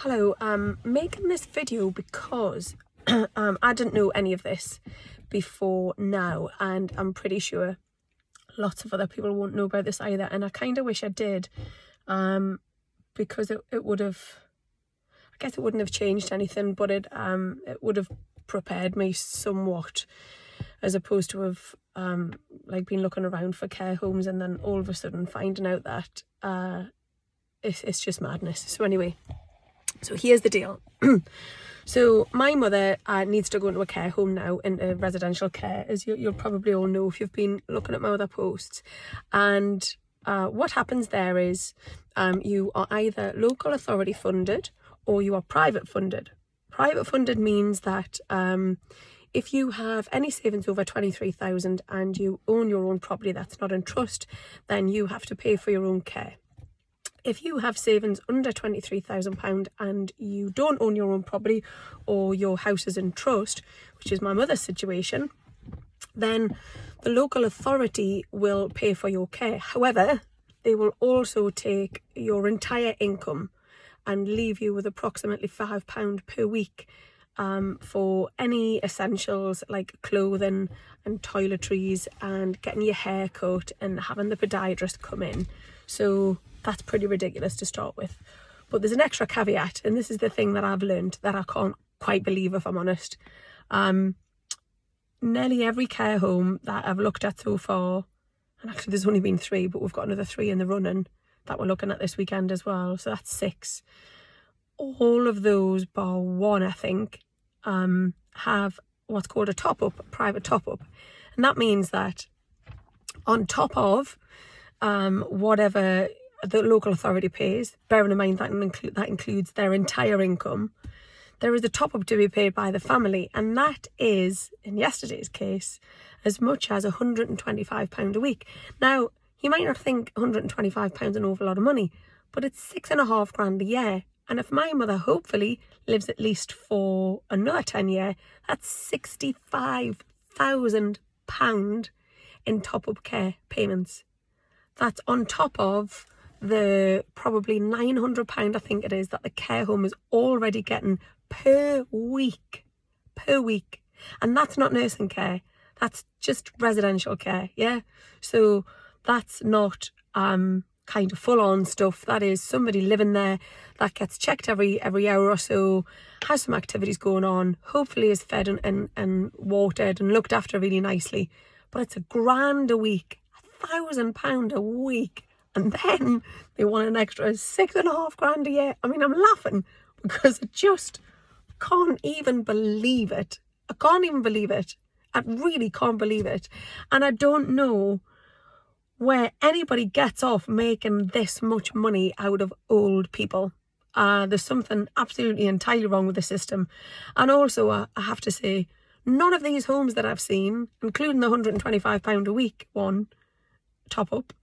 Hello, I'm making this video because I didn't know any of this before now, and I'm pretty sure lots of other people won't know about this either, and I kind of wish I did, because it would have, I guess it wouldn't have changed anything, but it would have prepared me somewhat, as opposed to have like been looking around for care homes and then all of a sudden finding out that it's just madness. So anyway, so here's the deal. So my mother needs to go into a care home now, into residential care, as you'll probably all know if you've been looking at my other posts. And what happens there is you are either local authority funded or you are private funded. Private funded means that if you have any savings over 23,000 and you own your own property that's not in trust, then you have to pay for your own care. If you have savings under £23,000 and you don't own your own property or your house is in trust, which is my mother's situation, then the local authority will pay for your care. However, they will also take your entire income and leave you with approximately £5 per week for any essentials like clothing and toiletries and getting your hair cut and having the podiatrist come in. So that's pretty ridiculous to start with. But there's an extra caveat, and this is the thing that I've learned that I can't quite believe, if I'm honest. Nearly every care home that I've looked at so far, and actually there's only been 3, but we've got another 3 in the running that we're looking at this weekend as well, so that's 6. All of those, bar one I think, have what's called a top-up, a private top-up. And that means that on top of whatever the local authority pays, bearing in mind that includes their entire income, there is a top-up to be paid by the family, and that is, in yesterday's case, as much as £125 a week. Now, you might not think £125 an awful lot of money, but it's £6,500 a year. And if my mother hopefully lives at least for another 10 years, that's £65,000 in top-up care payments. That's on top of the probably £900 I think it is that the care home is already getting per week. And that's not nursing care, that's just residential care, yeah? So that's not kind of full-on stuff. That is somebody living there that gets checked every hour or so, has some activities going on, hopefully is fed and watered and looked after really nicely. But it's £1,000 a week, £1,000 a week, and then they want an extra £6,500 a year. I mean, I'm laughing because I just can't even believe it. I can't even believe it. I really can't believe it. And I don't know where anybody gets off making this much money out of old people. There's something absolutely entirely wrong with the system. And also, I have to say, none of these homes that I've seen, including the £125 a week one, top up,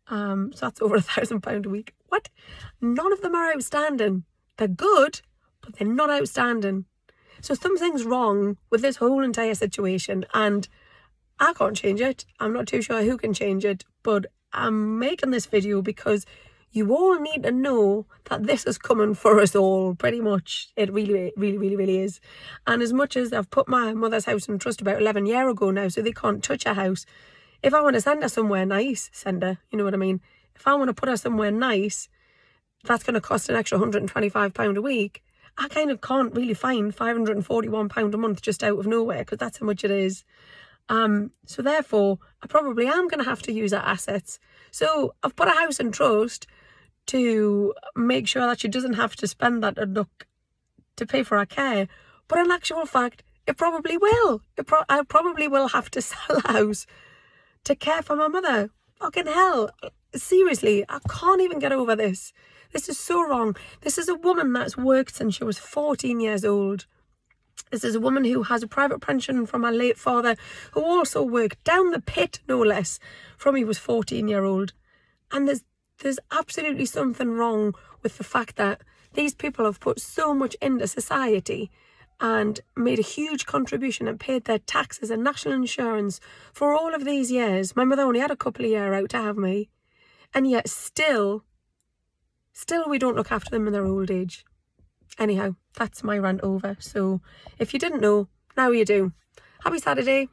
so that's over £1,000 a week. What? None of them are outstanding. They're good, but they're not outstanding. So something's wrong with this whole entire situation, and I can't change it. I'm not too sure who can change it, but I'm making this video because you all need to know that this is coming for us all, pretty much. It really is. And as much as I've put my mother's house in trust about 11 years ago now, so they can't touch her house, if I want to send her somewhere nice, send her, you know what I mean? If I want to put her somewhere nice, that's going to cost an extra £125 a week. I kind of can't really find £541 a month just out of nowhere, because that's how much it is. So therefore, I probably am going to have to use her assets. So I've put a house in trust to make sure that she doesn't have to spend that to pay for her care. But in actual fact, it probably will. I probably will have to sell a house to care for my mother. Fucking hell. Seriously, I can't even get over this. This is so wrong. This is a woman that's worked since she was 14 years old. This is a woman who has a private pension from her late father, who also worked down the pit, no less, from he was 14-year-old. And there's absolutely something wrong with the fact that these people have put so much into society and made a huge contribution and paid their taxes and national insurance for all of these years. My mother only had a couple of years out to have me. And yet still we don't look after them in their old age. Anyhow, that's my rant over. So if you didn't know, now you do. Happy Saturday.